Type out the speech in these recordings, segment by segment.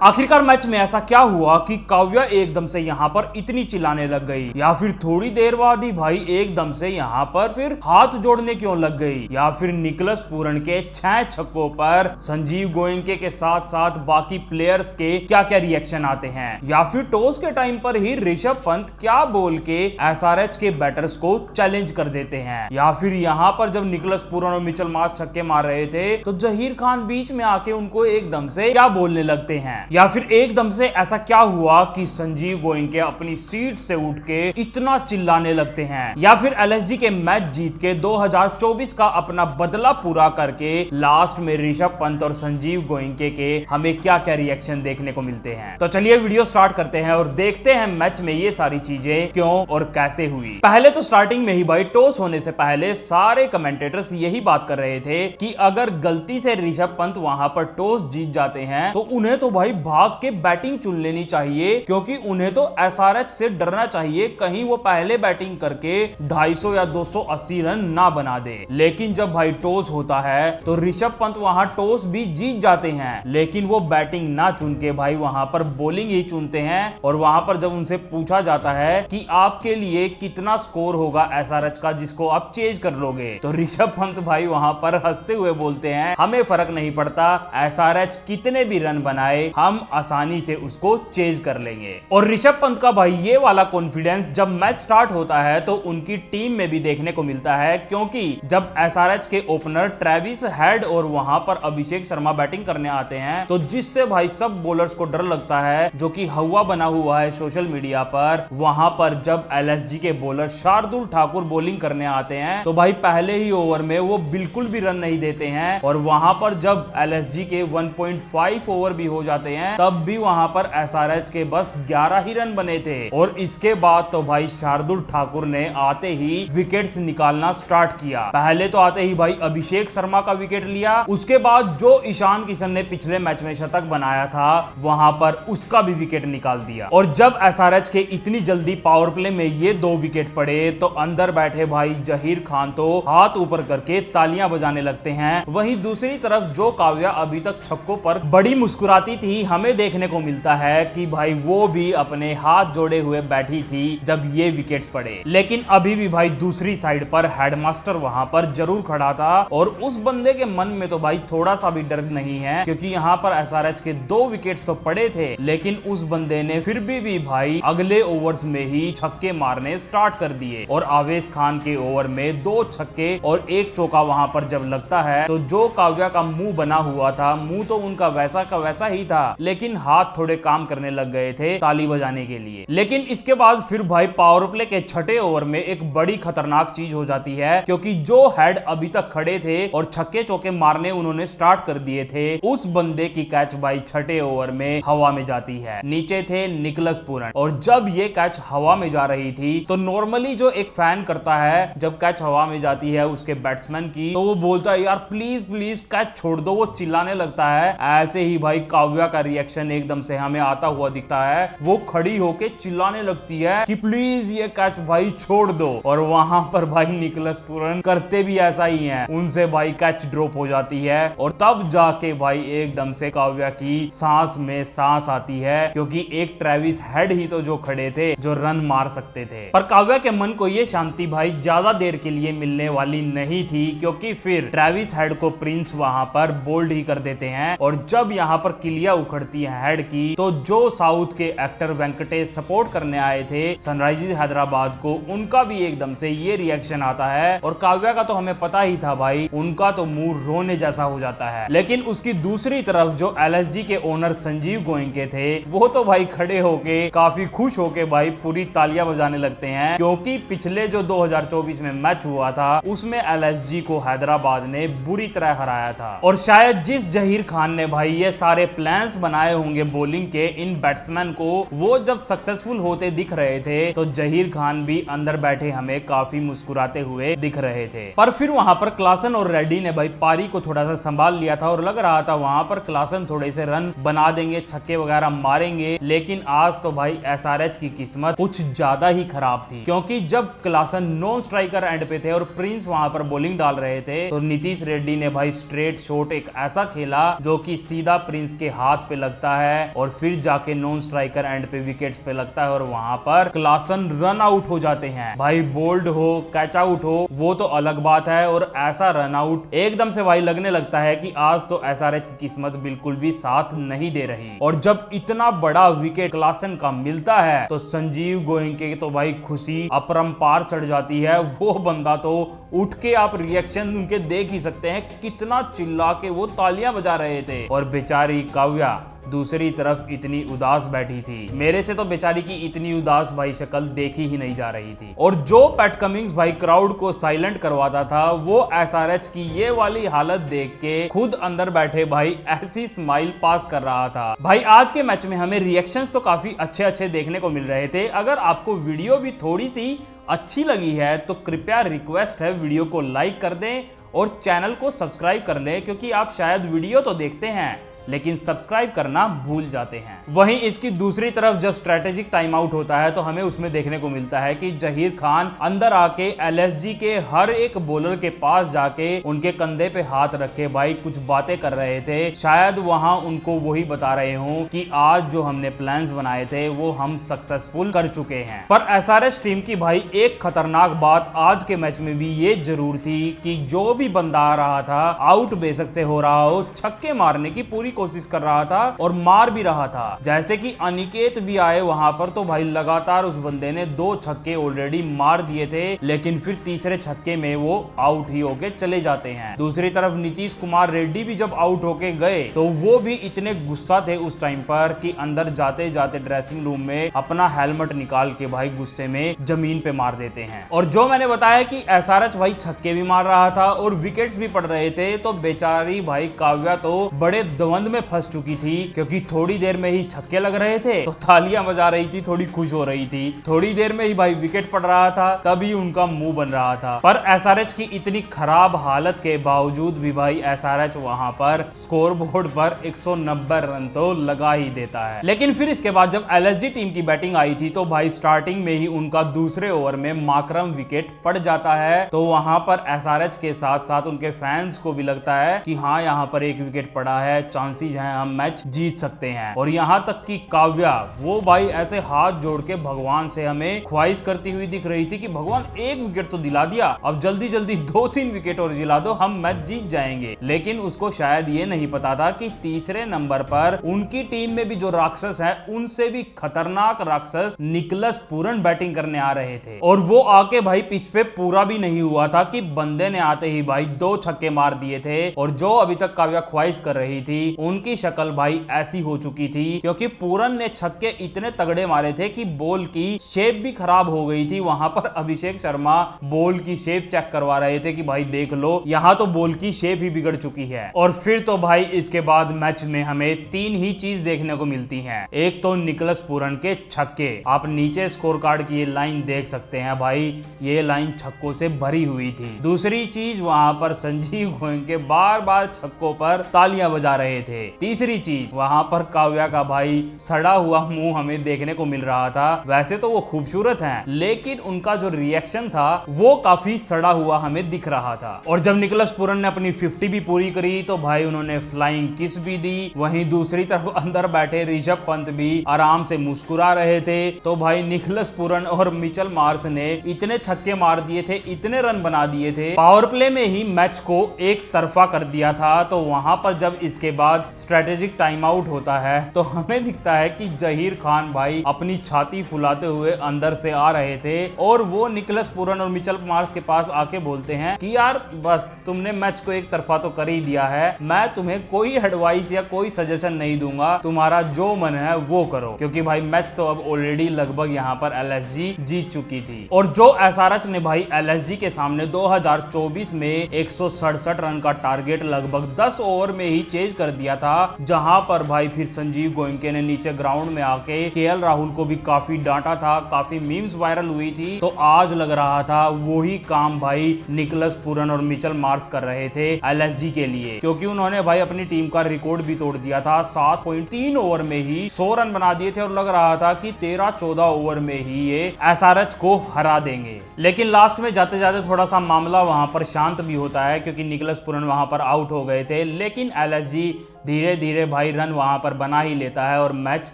आखिरकार मैच में ऐसा क्या हुआ कि काव्या एकदम से यहाँ पर इतनी चिल्लाने लग गई, या फिर थोड़ी देर बाद ही भाई एकदम से यहाँ पर फिर हाथ जोड़ने क्यों लग गई, या फिर निकलस पूरन के 6 छक्कों पर संजीव गोयनके के साथ साथ बाकी प्लेयर्स के क्या क्या रिएक्शन आते हैं, या फिर टॉस के टाइम पर ही ऋषभ पंत क्या बोल के एसआरएच के बैटर्स को चैलेंज कर देते हैं, या फिर यहाँ पर जब निकलस पूरन और मिचेल मार्श छक्के मार रहे थे तो जहीर खान बीच में आके उनको एकदम से क्या बोलने लगते हैं, या फिर एकदम से ऐसा क्या हुआ कि संजीव गोयनके अपनी सीट से उठ के इतना चिल्लाने लगते हैं, या फिर एलएसजी के मैच जीत के 2024 का अपना बदला पूरा करके लास्ट में ऋषभ पंत और संजीव गोयनके के हमें क्या क्या रिएक्शन देखने को मिलते हैं। तो चलिए वीडियो स्टार्ट करते हैं और देखते हैं मैच में ये सारी चीजें क्यों और कैसे हुई। पहले तो स्टार्टिंग में ही भाई टॉस होने से पहले सारे कमेंटेटर्स यही बात कर रहे थे कि अगर गलती से ऋषभ पंत वहां पर टॉस जीत जाते हैं तो उन्हें तो भाई भाग के बैटिंग चुन लेनी चाहिए, क्योंकि उन्हें तो एसआरएच से डरना चाहिए कहीं वो पहले बैटिंग करके 250 या 280 रन ना बना दे। लेकिन जब भाई टॉस होता है तो ऋषभ पंत वहां टॉस भी जीत जाते हैं, लेकिन वो बैटिंग ना चुन के भाई वहां पर बॉलिंग ही चुनते हैं। और वहां पर जब उनसे पूछा जाता है कि आपके लिए कितना स्कोर होगा एसआरएच का जिसको आप चेज कर लोगे, तो ऋषभ पंत भाई वहां पर हंसते हुए बोलते हैं हमें फर्क नहीं पड़ता, एसआरएच कितने भी रन बनाए हम आसानी से उसको चेज कर लेंगे। और ऋषभ पंत का भाई ये वाला कॉन्फिडेंस जब मैच स्टार्ट होता है तो उनकी टीम में भी देखने को मिलता है, क्योंकि जब एसआरएच के ओपनर ट्रेविस हेड और वहां पर अभिषेक शर्मा बैटिंग करने आते हैं तो जिससे भाई सब बॉलर्स को डर लगता है, जो कि हवा बना हुआ है सोशल मीडिया पर, वहां पर जब एलएसजी के बॉलर शार्दुल ठाकुर बॉलिंग करने आते हैं तो भाई पहले ही ओवर में वो बिल्कुल भी रन नहीं देते हैं। और वहां पर जब एलएसजी के 1.5 ओवर भी हो जाते हैं तब भी वहां पर एसआरएच के बस 11 ही रन बने थे। और इसके बाद तो भाई शार्दुल ठाकुर ने आते ही विकेट्स निकालना स्टार्ट किया। पहले तो आते ही भाई अभिषेक शर्मा का विकेट लिया, उसके बाद जो ईशान किशन ने पिछले मैच में शतक बनाया था वहां पर उसका भी विकेट निकाल दिया। और जब एसआरएच के इतनी जल्दी पावर प्ले में ये 2 विकेट पड़े तो अंदर बैठे भाई जहीर खान तो हाथ ऊपर करके तालियां बजाने लगते हैं। वहीं दूसरी तरफ जो काव्या अभी तक छक्कों पर बड़ी मुस्कुराती थी, हमें देखने को मिलता है कि भाई वो भी अपने हाथ जोड़े हुए बैठी थी जब ये विकेट्स पड़े। लेकिन अभी भी भाई दूसरी साइड पर हेडमास्टर वहां पर जरूर खड़ा था और उस बंदे के मन में तो भाई थोड़ा सा भी डर नहीं है, क्योंकि यहाँ पर एसआरएच के 2 विकेट्स तो पड़े थे, लेकिन उस बंदे ने फिर भी भाई अगले ओवर्स में ही छक्के मारने स्टार्ट कर दिए। और आवेश खान के ओवर में 2 छक्के और 1 चौका वहां पर जब लगता है तो जो काव्या का मुंह बना हुआ था, मुंह तो उनका वैसा का वैसा ही था, लेकिन हाथ थोड़े काम करने लग गए थे ताली बजाने के लिए। लेकिन इसके बाद फिर भाई पावर प्ले के 6ठे ओवर में एक बड़ी खतरनाक चीज हो जाती है, क्योंकि जो हेड अभी तक खड़े थे और छक्के चौके मारने उन्होंने स्टार्ट कर दिए थे, उस बंदे की कैच भाई 6ठे ओवर में हवा में जाती है। नीचे थे निकलस पूरन, और जब ये कैच हवा में जा रही थी तो नॉर्मली जो एक फैन करता है जब कैच हवा में जाती है उसके बैट्समैन की, तो वो बोलता है यार प्लीज प्लीज कैच छोड़ दो, वो चिल्लाने लगता है। ऐसे ही भाई काव्या का रिएक्शन एकदम से हमें आता हुआ दिखता है, वो खड़ी होके चिल्लाने लगती है कि प्लीज ये कैच भाई छोड़ दो। और वहां पर भाई निकलस पूरन करते भी ऐसा ही है, उनसे भाई कैच ड्रॉप हो जाती है। और तब जाके भाई एकदम से काव्या की सांस में सांस आती है, क्योंकि एक ट्रेविस हेड ही तो जो खड़े थे जो रन मार सकते थे। पर काव्या के मन को ये शांति भाई ज्यादा देर के लिए मिलने वाली नहीं थी, क्योंकि फिर ट्रेविस हेड को प्रिंस वहां पर बोल्ड ही कर देते हैं। और जब यहाँ पर किलिया उखड़ती है हेड की, तो जो साउथ के एक्टर वेंकटेश सपोर्ट करने आए थे सनराइजर्स हैदराबाद को, उनका भी एकदम से ये रिएक्शन आता है। और काव्या का तो हमें पता ही था भाई, उनका तो मुंह रोने जैसा हो जाता है। लेकिन उसकी दूसरी तरफ जो एलएसजी के ओनर संजीव गोयनके थे, वो तो भाई खड़े होके काफी खुश होके भाई पूरी तालियां बजाने लगते हैं, क्योंकि पिछले जो 2024 में मैच हुआ था उसमें एलएसजी को हैदराबाद ने बुरी तरह हराया था। और शायद जिस जहीर खान ने भाई ये सारे प्लान्स बनाए होंगे बॉलिंग के इन बैट्समैन को, वो जब सक्सेसफुल होते दिख रहे थे तो जहीर खान भी अंदर बैठे हमें काफी मुस्कुराते हुए दिख रहे थे। पर फिर वहां पर क्लासन और रेड्डी ने भाई पारी को थोड़ा सा संभाल लिया था और लग रहा था वहां पर क्लासन थोड़े से रन बना देंगे, छक्के वगैरह मारेंगे। लेकिन आज तो भाई एसआरएच की किस्मत कुछ ज्यादा ही खराब थी, क्योंकि जब क्लासन नॉन स्ट्राइकर एंड पे थे और प्रिंस वहां पर बॉलिंग डाल रहे थे तो नीतीश रेड्डी ने भाई स्ट्रेट शॉट एक ऐसा खेला जो कि सीधा प्रिंस के हाथ पे लगता है और फिर जाके नॉन स्ट्राइकर एंड पे विकेट्स पे लगता है और वहां पर क्लासन रन आउट हो जाते हैं। भाई बोल्ड हो कैच आउट हो वो तो अलग बात है, और ऐसा रन आउट एकदम से भाई लगने लगता है कि आज तो एसआरएच की किस्मत बिल्कुल भी साथ नहीं दे रही। और जब इतना बड़ा विकेट क्लासन का मिलता है तो संजीव गोयनके तो भाई खुशी अपरंपार चढ़ जाती है। वो बंदा तो उठ के आप रिएक्शन उनके देख ही सकते हैं, कितना चिल्ला के वो तालियां बजा रहे थे। और बेचारी काव्या दूसरी तरफ इतनी उदास बैठी थी। मेरे से तो बेचारी की इतनी उदास भाई शक्ल देखी ही नहीं जा रही थी। और जो पैट कमिंग्स भाई क्राउड को साइलेंट करवाता था वो एसआरएच की ये वाली हालत देख के खुद अंदर बैठे भाई ऐसी स्माइल पास कर रहा था। भाई आज के मैच में हमें रिएक्शंस तो काफी अच्छे अच्छे देखने को मिल रहे थे। अगर आपको वीडियो भी थोड़ी सी अच्छी लगी है तो कृपया रिक्वेस्ट है वीडियो को लाइक कर दें और चैनल को सब्सक्राइब कर लें, क्योंकि आप शायद वीडियो तो देखते हैं लेकिन सब्सक्राइब करना भूल जाते हैं। वहीं इसकी दूसरी तरफ जब स्ट्रेटेजिक टाइम आउट होता है तो हमें उसमें देखने को मिलता है कि जहीर खान अंदर आके एलएसजी के हर एक बॉलर के पास जाके उनके कंधे पे हाथ रखे भाई कुछ बातें कर रहे थे। शायद वहां उनको वही बता रहे हों कि आज जो हमने प्लान्स बनाए थे वो हम सक्सेसफुल कर चुके हैं। पर एसआरएच टीम की भाई एक खतरनाक बात आज के मैच में भी ये जरूर थी कि जो भी बंदा आ रहा था आउट बेशक से हो रहा हो, छक्के मारने की पूरी कोशिश कर रहा था और मार भी रहा था। जैसे कि अनिकेत भी आए वहां पर तो भाई लगातार उस बंदे ने 2 छक्के ऑलरेडी मार दिए थे, लेकिन फिर तीसरे छक्के में वो आउट ही होके चले जाते हैं। दूसरी तरफ नीतीश कुमार रेड्डी भी जब आउट होके गए तो वो भी इतने गुस्सा थे उस टाइम पर कि अंदर जाते जाते ड्रेसिंग रूम में अपना हेलमेट निकाल के भाई गुस्से में जमीन पे मार देते हैं। और जो मैंने बताया कि एसआरएच भाई छक्के भी मार रहा था और विकेट्स भी पड़ रहे थे, तो बेचारी भाई काव्या तो बड़े द्वंद में फंस चुकी थी, क्योंकि थोड़ी देर में ही छक्के लग रहे थे तो तालियां बजा रही थी, थोड़ी खुश हो रही थी। थोड़ी देर में ही भाई विकेट पड़ रहा था तभी उनका मुंह बन रहा था। पर एसआरएच की इतनी खराब हालत के बावजूद भी भाई एसआरएच वहां पर स्कोर बोर्ड पर 190 रन तो लगा ही देता है। लेकिन फिर इसके बाद जब एलएसजी टीम की बैटिंग आई थी तो भाई स्टार्टिंग में ही उनका दूसरे ओवर में माकरम विकेट पड़ जाता है। तो वहां पर एसआरएच के साथ साथ उनके फैंस को भी लगता है कि हाँ यहाँ पर एक विकेट पड़ा है, चांसेस हैं हम मैच जीत सकते हैं। और यहाँ तक कि काव्या वो भाई ऐसे हाथ जोड़ के भगवान से हमें ख्वाहिश करती हुई दिख रही थी कि भगवान एक विकेट तो दिला दिया, अब जल्दी जल्दी 2-3 विकेट और दिला दो, हम मैच जीत जाएंगे। लेकिन उसको शायद ये नहीं पता था कि तीसरे नंबर पर उनकी टीम में भी जो राक्षस है उनसे भी खतरनाक राक्षस निकलस पूरन बैटिंग करने आ रहे थे। और वो आके भाई पिच पे पूरा भी नहीं हुआ था कि बंदे ने आते ही भाई 2 छक्के मार दिए थे। और जो अभी तक काव्या ख्वाहिश कर रही थी उनकी शक्ल भाई ऐसी हो चुकी थी, क्योंकि पूरन ने छक्के इतने तगड़े मारे थे कि बॉल की शेप भी खराब हो गई थी। वहां पर अभिषेक शर्मा बॉल की शेप चेक करवा रहे थे कि भाई देख लो यहाँ तो बॉल की शेप ही बिगड़ चुकी है। और फिर तो भाई इसके बाद मैच में हमें 3 ही चीज देखने को मिलती हैं। एक तो निकलस पूरन के छक्के, आप नीचे स्कोर कार्ड की ये लाइन देख सकते हैं भाई, ये लाइन छक्कों से भरी हुई थी। दूसरी चीज वहां पर संजीव गोयनके बार बार छक्कों पर तालियां बजा रहे थे। तीसरी चीज वहां पर काव्या का भाई सड़ा हुआ मुंह हमें देखने को मिल रहा था। वैसे तो वो खूबसूरत हैं, लेकिन उनका जो रिएक्शन था वो काफी सड़ा हुआ हमें दिख रहा था। और जब निकलस पूरन ने अपनी 50 भी पूरी करी तो भाई उन्होंने फ्लाइंग किस भी दी। वहीं दूसरी तरफ अंदर बैठे ऋषभ पंत भी आराम से मुस्कुरा रहे थे। तो भाई निकलस पूरन और मिचेल मार्श ने इतने छक्के मार दिए थे, इतने रन बना दिए थे, पावर प्ले में ही मैच को एक तरफा कर दिया था। तो वहां पर जब इसके बाद स्ट्रेटेजिक टाइम आउट होता है तो हमें दिखता है कि जहीर खान भाई अपनी छाती फुलाते हुए अंदर से आ रहे थे और वो निकलस पूरन और मिचेल मार्श के पास आके बोलते हैं कि यार बस तुमने मैच को एक तरफा तो कर ही दिया है, मैं तुम्हें कोई एडवाइस या कोई सजेशन नहीं दूंगा, तुम्हारा जो मन है वो करो, क्योंकि भाई मैच तो अब ऑलरेडी लगभग यहाँ पर एलएसजी जीत चुकी थी। और जो एसआरएच ने भाई एलएसजी के सामने 2024 में 167 रन का टारगेट लगभग 10 ओवर में ही चेज कर दिया था, जहां पर भाई फिर संजीव गोयनके ने नीचे ग्राउंड में आके केएल राहुल को भी काफी डांटा था, काफी मीम्स वायरल हुई थी। तो आज लग रहा था वही काम भाई निकलस पूरन और मिचेल मार्श कर रहे थे एलएसजी के लिए, क्योंकि उन्होंने भाई अपनी टीम का रिकॉर्ड भी तोड़ दिया था। 7.3 ओवर में ही 100 रन बना दिए थे और लग रहा था कि 13-14 ओवर में ही ये एसआरएच को हरा देंगे। लेकिन लास्ट में जाते जाते थोड़ा सा मामला वहां पर शांत भी होता है, क्योंकि निकलस पूरन वहां पर आउट हो गए थे, लेकिन एलएसजी धीरे धीरे भाई रन वहां पर बना ही लेता है और मैच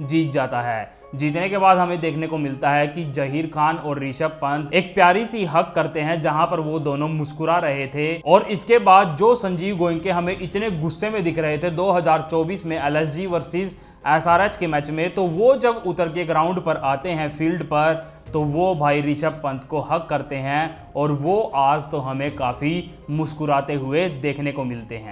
जीत जाता है। जीतने के बाद हमें देखने को मिलता है कि जहीर खान और ऋषभ पंत एक प्यारी सी हक करते हैं, जहां पर वो दोनों मुस्कुरा रहे थे। और इसके बाद जो संजीव गोयनके हमें इतने गुस्से में दिख रहे थे 2024 में एलएसजी वर्सेस एसआरएच के मैच में, तो वो जब उतर के ग्राउंड पर आते हैं फील्ड पर, तो वो भाई ऋषभ पंत को हक करते हैं और वो आज तो हमें काफी मुस्कुराते हुए देखने को मिलते हैं।